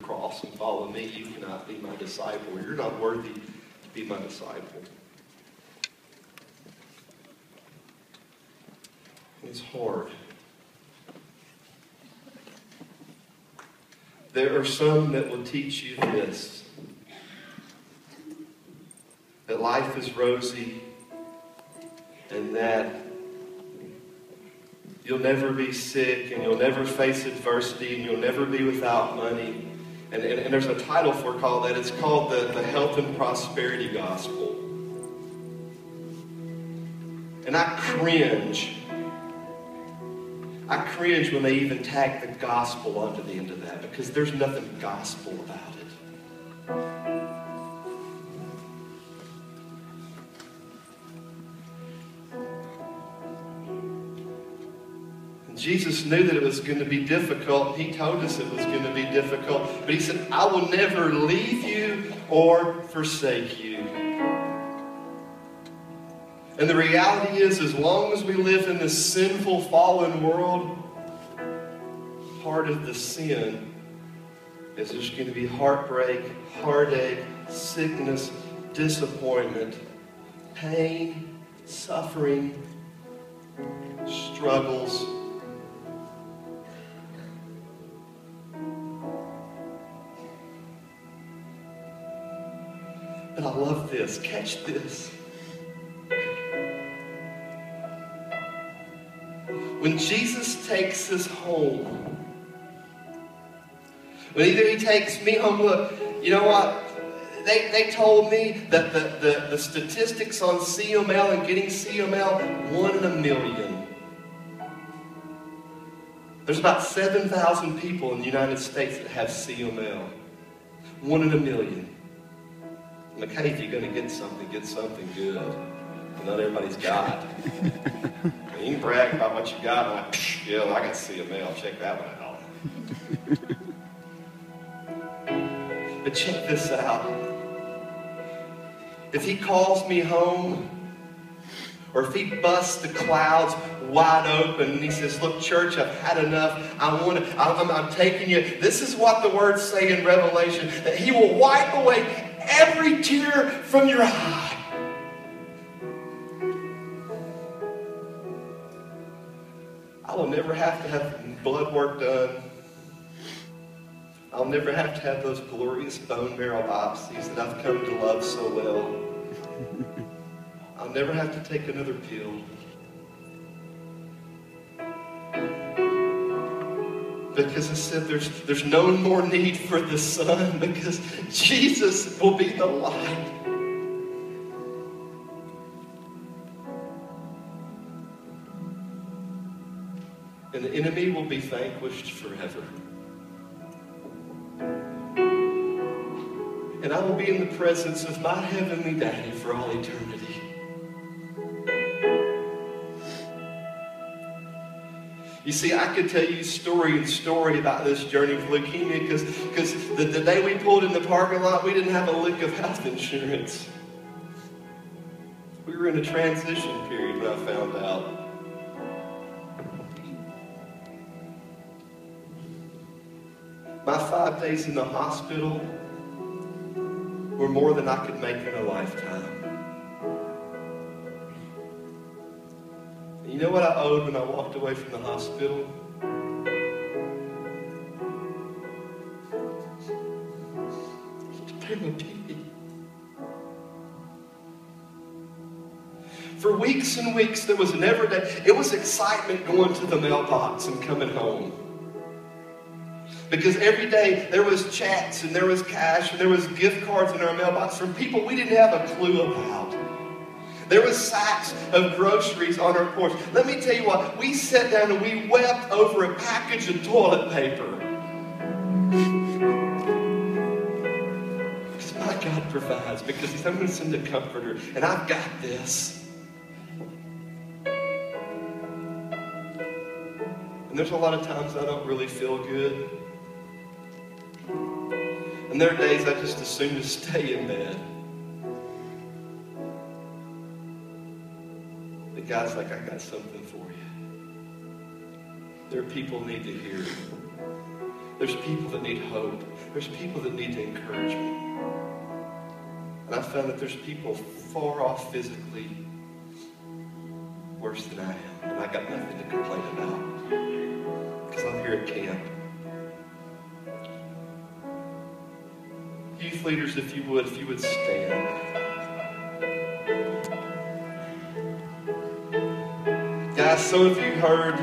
cross and follow me, you cannot be my disciple. You're not worthy to be my disciple. It's hard. There are some that will teach you this, that life is rosy and that you'll never be sick and you'll never face adversity and you'll never be without money. And there's a title for it called that. It's called the health and prosperity gospel. And I cringe when they even tag the gospel onto the end of that, because there's nothing gospel about it. And Jesus knew that it was going to be difficult. He told us it was going to be difficult. But he said, I will never leave you or forsake you. And the reality is, as long as we live in this sinful, fallen world, part of the sin is there's going to be heartbreak, heartache, sickness, disappointment, pain, suffering, struggles. But I love this. Catch this. When Jesus takes us home, when either he takes me home, look, you know what? They told me that the statistics on CML and getting CML, 1 in a million. There's about 7,000 people in the United States that have CML. 1 in a million. I'm like, hey, if you're going to get something good. Not everybody's got it. You can brag about what you got. I'm like, yeah, I got CML. Check that one out. But check this out. If he calls me home, or if he busts the clouds wide open and he says, look, church, I've had enough. I'm taking you. This is what the words say in Revelation, that he will wipe away every tear from your eye. I will never have to have blood work done. I'll never have to have those glorious bone marrow biopsies that I've come to love so well. I'll never have to take another pill. Because it said there's no more need for the sun, because Jesus will be the light. And the enemy will be vanquished forever. And I will be in the presence of my heavenly daddy for all eternity. You see, I could tell you story about this journey of leukemia, because the day we pulled in the parking lot, we didn't have a lick of health insurance. We were in a transition period when I found out. My 5 days in the hospital were more than I could make in a lifetime. And you know what I owed when I walked away from the hospital? To pay my pee. For weeks and weeks, there was never a day. It was excitement going to the mailbox and coming home. Because every day there was chats and there was cash and there was gift cards in our mailbox from people we didn't have a clue about. There was sacks of groceries on our porch. Let me tell you what, we sat down and we wept over a package of toilet paper. Because my God provides. Because He's, I'm going to send a comforter and I've got this. And there's a lot of times I don't really feel good. And there are days I just assume to stay in bed. But God's like, I got something for you. There are people who need to hear it. There's people that need hope. There's people that need to encourage me. And I found that there's people far off physically worse than I am. And I got nothing to complain about because I'm here at camp. Youth leaders, if you would stand. Guys, some of you heard